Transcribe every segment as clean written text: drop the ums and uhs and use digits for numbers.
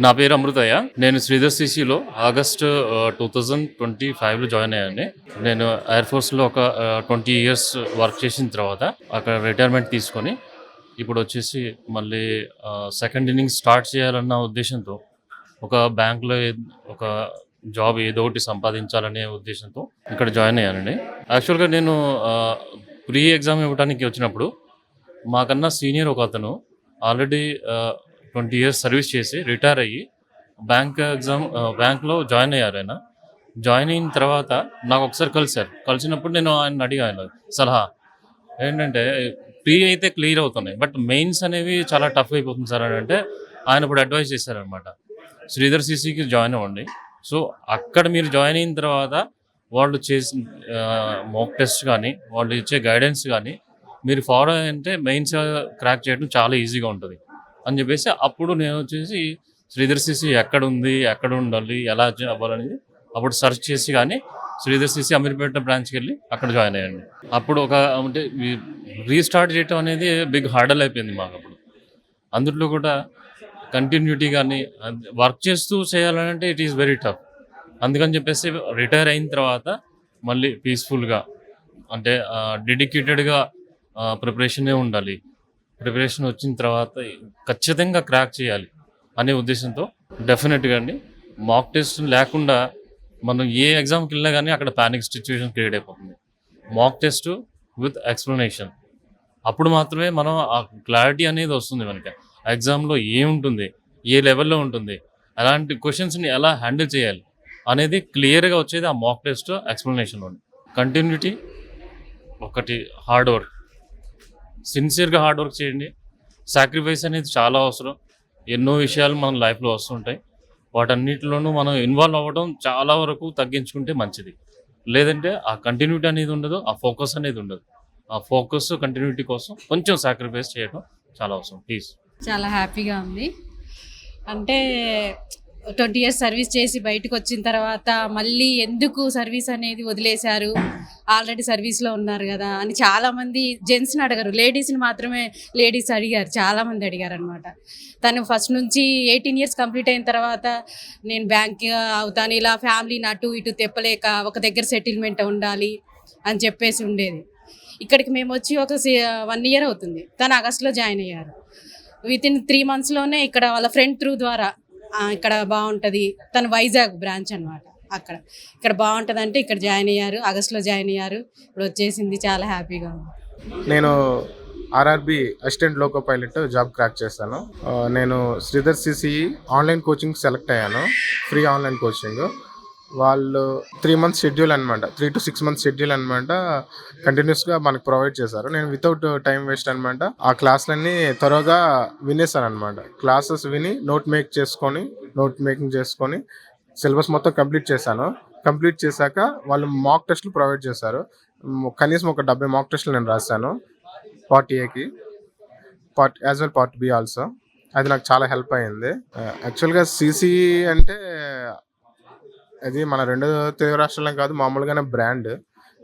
నా పేరు అమృతయ్య. నేను శ్రీధర్ సిసిలో ఆగస్టు 2025లో జాయిన్ అయ్యానండి. నేను ఎయిర్ ఫోర్స్‌లో ఒక 20 ఇయర్స్ వర్క్ చేసిన తర్వాత అక్కడ రిటైర్మెంట్ తీసుకొని ఇప్పుడొచ్చేసి మళ్ళీ సెకండ్ ఇన్నింగ్స్ స్టార్ట్ చేయాలన్న ఉద్దేశ్యంతో ఒక బ్యాంక్‌లో ఒక జాబ్ ఏదో ఒకటి సంపాదించాలనే ఉద్దేశ్యంతో ఇక్కడ జాయిన్ అయ్యానండి. యాక్చువల్‌గా నేను ప్రీ ఎగ్జామ్ ఇవ్వడానికి వచ్చినప్పుడు మాకన్నా సీనియర్ ఒకతను ఆల్రెడీ 20 ఇయర్స్ సర్వీస్ చేసి రిటైర్ అయ్యి బ్యాంక్‌లో జాయిన్ అయ్యారాయన. జాయిన్ అయిన తర్వాత నాకు ఒకసారి కలిసారు. కలిసినప్పుడు నేను ఆయన్ని అడిగాను సలహా. ఏంటంటే ప్రీ అయితే క్లియర్ అవుతున్నాయి. బట్ మెయిన్స్ అనేవి చాలా టఫ్ అయిపోతుంది సార్ అని అంటే ఆయన ఇప్పుడు అడ్వైస్ చేశారనమాట. శ్రీధర్ సీసీకి జాయిన్ అవ్వండి. సో అక్కడ మీరు జాయిన్ అయిన తర్వాత వాళ్ళు చేసిన మాక్ టెస్ట్ కానీ వాళ్ళు ఇచ్చే గైడెన్స్ కానీ మీరు ఫాలో అంటే మెయిన్స్ క్రాక్ చేయడం చాలా ఈజీగా ఉంటుంది అని చెప్పేసి అప్పుడు నేను వచ్చేసి శ్రీధర్ సిసి ఎక్కడుంది, ఎక్కడ ఉండాలి, ఎలా అవ్వాలనేది అప్పుడు సెర్చ్ చేసి కానీ శ్రీధర్ సిసి అమీర్పేట బ్రాంచ్కి వెళ్ళి అక్కడ జాయిన్ అయ్యండి. అప్పుడు ఒక అంటే రీస్టార్ట్ చేయటం అనేది బిగ్ హార్డల్ అయిపోయింది మాకు అప్పుడు. అందులో కూడా కంటిన్యూటీ కానీ వర్క్ చేస్తూ చేయాలంటే ఇట్ ఈస్ వెరీ టఫ్. అందుకని చెప్పేసి రిటైర్ అయిన తర్వాత మళ్ళీ పీస్ఫుల్గా అంటే డెడికేటెడ్గా ప్రిపరేషనే ఉండాలి. ప్రిపరేషన్ వచ్చిన తర్వాత ఖచ్చితంగా క్రాక్ చేయాలి అనే ఉద్దేశంతో డెఫినెట్గా అండి మాక్ టెస్ట్ లేకుండా మనం ఏ ఎగ్జామ్కి వెళ్ళినా కానీ అక్కడ ప్యానిక్ సిచ్యువేషన్ క్రియేట్ అయిపోతుంది. మాక్ టెస్ట్ విత్ ఎక్స్ప్లెనేషన్ అప్పుడు మాత్రమే మనం ఆ క్లారిటీ అనేది వస్తుంది మనకి. ఎగ్జామ్లో ఏముంటుంది, ఏ లెవెల్లో ఉంటుంది, అలాంటి క్వశ్చన్స్ని ఎలా హ్యాండిల్ చేయాలి అనేది క్లియర్గా వచ్చేది ఆ మాక్ టెస్ట్ ఎక్స్ప్లెనేషన్లో. కంటిన్యూటీ ఒకటి, హార్డ్ వర్క్, సిన్సియర్గా హార్డ్ వర్క్ చేయండి. సాక్రిఫైస్ అనేది చాలా అవసరం. ఎన్నో విషయాలు మన లైఫ్లో వస్తుంటాయి. వాటన్నిటిలోనూ మనం ఇన్వాల్వ్ అవ్వడం చాలా వరకు తగ్గించుకుంటే మంచిది. లేదంటే ఆ కంటిన్యూటీ అనేది ఉండదు, ఆ ఫోకస్ అనేది ఉండదు. ఆ ఫోకస్ కంటిన్యూటీ కోసం కొంచెం సాక్రిఫైస్ చేయడం చాలా అవసరం ప్లీజ్. చాలా హ్యాపీగా ఉంది. అంటే 20 ఇయర్స్ సర్వీస్ చేసి బయటకు వచ్చిన తర్వాత మళ్ళీ ఎందుకు సర్వీస్ అనేది వదిలేశారు, ఆల్రెడీ సర్వీస్లో ఉన్నారు కదా అని చాలామంది జెంట్స్ని అడగరు, లేడీస్ని మాత్రమే అడిగారు, చాలామంది అడిగారు అనమాట. తను ఫస్ట్ నుంచి 18 ఇయర్స్ కంప్లీట్ అయిన తర్వాత నేను బ్యాంక్ అవుతాను, ఇలా ఫ్యామిలీని అటు ఇటు తెప్పలేక ఒక దగ్గర సెటిల్మెంట్ ఉండాలి అని చెప్పేసి ఉండేది. ఇక్కడికి మేము వచ్చి ఒక 1 ఇయర్ అవుతుంది. తను ఆగస్టులో జాయిన్ అయ్యారు. వితిన్ 3 మంత్స్లోనే ఇక్కడ వాళ్ళ ఫ్రెండ్ త్రూ ద్వారా ఇక్కడ బాగుంటుంది, తను వైజాగ్ బ్రాంచ్ అనమాట, ఇక్కడ బాగుంటుంది అంటే ఇక్కడ జాయిన్ అయ్యారు, ఆగస్టులో జాయిన్ అయ్యారు. ఇప్పుడు వచ్చేసింది, చాలా హ్యాపీగా ఉంది. నేను RRB assistant loco pilot job crack చేస్తాను. నేను Sridhar CC online coaching select అయ్యాను, ఫ్రీ ఆన్లైన్ కోచింగ్. వాళ్ళు 3 మంత్స్ షెడ్యూల్ అనమాట, 3 to 6 మంత్స్ షెడ్యూల్ అనమాట, కంటిన్యూస్గా మనకు ప్రొవైడ్ చేశారు. నేను వితౌట్ టైం వేస్ట్ అనమాట ఆ క్లాసులన్నీ త్వరగా వినేసాను అనమాట. క్లాసెస్ విని నోట్ మేకింగ్ చేసుకొని సిలబస్ మొత్తం కంప్లీట్ చేశాను. కంప్లీట్ చేశాక వాళ్ళు మాక్ టెస్ట్లు ప్రొవైడ్ చేశారు. కనీసం ఒక 70 మాక్ టెస్ట్లు నేను రాశాను, పార్ట్ ఏకి, as well part be also. అది నాకు చాలా హెల్ప్ అయ్యింది. యాక్చువల్గా సిసి అంటే అది మన 2 తెలుగు రాష్ట్రాల్లో కాదు, మామూలుగానే బ్రాండ్.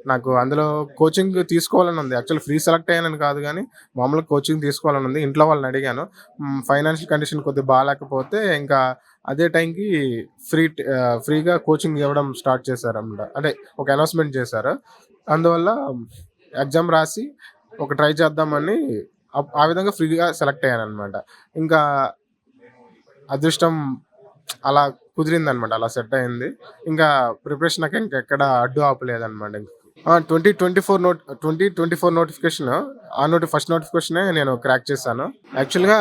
నాకు అందులో కోచింగ్ తీసుకోవాలని ఉంది. యాక్చువల్ ఫ్రీ సెలెక్ట్ అయ్యానని కాదు, కానీ మామూలుగా కోచింగ్ తీసుకోవాలని ఉంది. ఇంట్లో వాళ్ళని అడిగాను. ఫైనాన్షియల్ కండిషన్ కొద్దిగా బాగాలేకపోతే ఇంకా అదే టైంకి ఫ్రీగా కోచింగ్ ఇవ్వడం స్టార్ట్ చేశారన్నమాట. అంటే ఒక అనౌన్స్మెంట్ చేశారు. అందువల్ల ఎగ్జామ్ రాసి ఒక ట్రై చేద్దామని ఆ విధంగా ఫ్రీగా సెలెక్ట్ అయ్యాను అనమాట. ఇంకా అదృష్టం అలా కుదిరిందనమాట, అలా సెట్ అయింది. ఇంకా ప్రిపరేషన్ నాకు ఇంకెక్కడ అడ్డు ఆపలేదనమాట. 2024 నోటిఫికేషన్, ఫస్ట్ నోటిఫికేషనే నేను క్రాక్ చేశాను. యాక్చువల్గా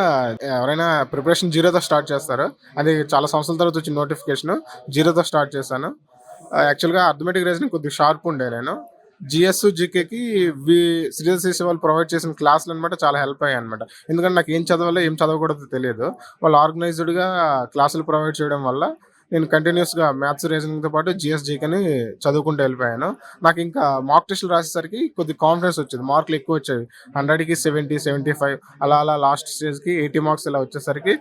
ఎవరైనా ప్రిపరేషన్ 0తో స్టార్ట్ చేస్తారు, అది చాలా సంవత్సరాల తర్వాత వచ్చిన నోటిఫికేషన్. 0తో స్టార్ట్ చేశాను. యాక్చువల్గా అర్థమెటిక్ రీజనింగ్ కొద్దిగా షార్ప్ ఉండే నేను. జిఎస్ జీకేకి శ్రీధర్ సిసి వాళ్ళు ప్రొవైడ్ చేసిన క్లాసులు అనమాట చాలా హెల్ప్ అయ్యాయి అనమాట. ఎందుకంటే నాకు ఏం చదవాలో ఏం చదవకూడదో తెలియదు. వాళ్ళు ఆర్గనైజ్డ్గా క్లాసులు ప్రొవైడ్ చేయడం వల్ల నేను కంటిన్యూస్గా మ్యాథ్స్ రీజనింగ్తో పాటు జిఎస్ జీకేని చదువుకుంటూ వెళ్ళిపోయాను. నాకు ఇంకా మాక్ టెస్ట్లు రాసేసరికి కొద్దిగా కాన్ఫిడెన్స్ వచ్చేది, మార్కులు ఎక్కువ వచ్చేవి. 100కి 70, 75 అలా లాస్ట్ స్టేజ్కి 80 మార్క్స్ ఇలా వచ్చేసరికి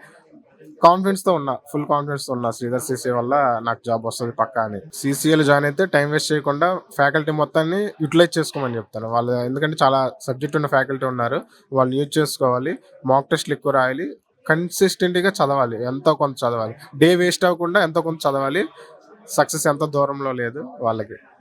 ఫుల్ కాన్ఫిడెన్స్తో ఉన్నా శ్రీధర్ సిసి వల్ల నాకు జాబ్ వస్తుంది పక్కా అని. సిసిఎల్ జాయిన్ అయితే టైం వేస్ట్ చేయకుండా ఫ్యాకల్టీ మొత్తాన్ని యూటిలైజ్ చేసుకోమని చెప్తాను. ఎందుకంటే చాలా సబ్జెక్ట్ ఉన్న ఫ్యాకల్టీ ఉన్నారు, వాళ్ళు యూజ్ చేసుకోవాలి. మాక్ టెస్ట్లు ఎక్కువ రాయాలి, కన్సిస్టెంట్గా చదవాలి, ఎంతో కొంత చదవాలి, డే వేస్ట్ అవ్వకుండా ఎంతో కొంత చదవాలి. సక్సెస్ ఎంతో దూరంలో లేదు వాళ్ళకి.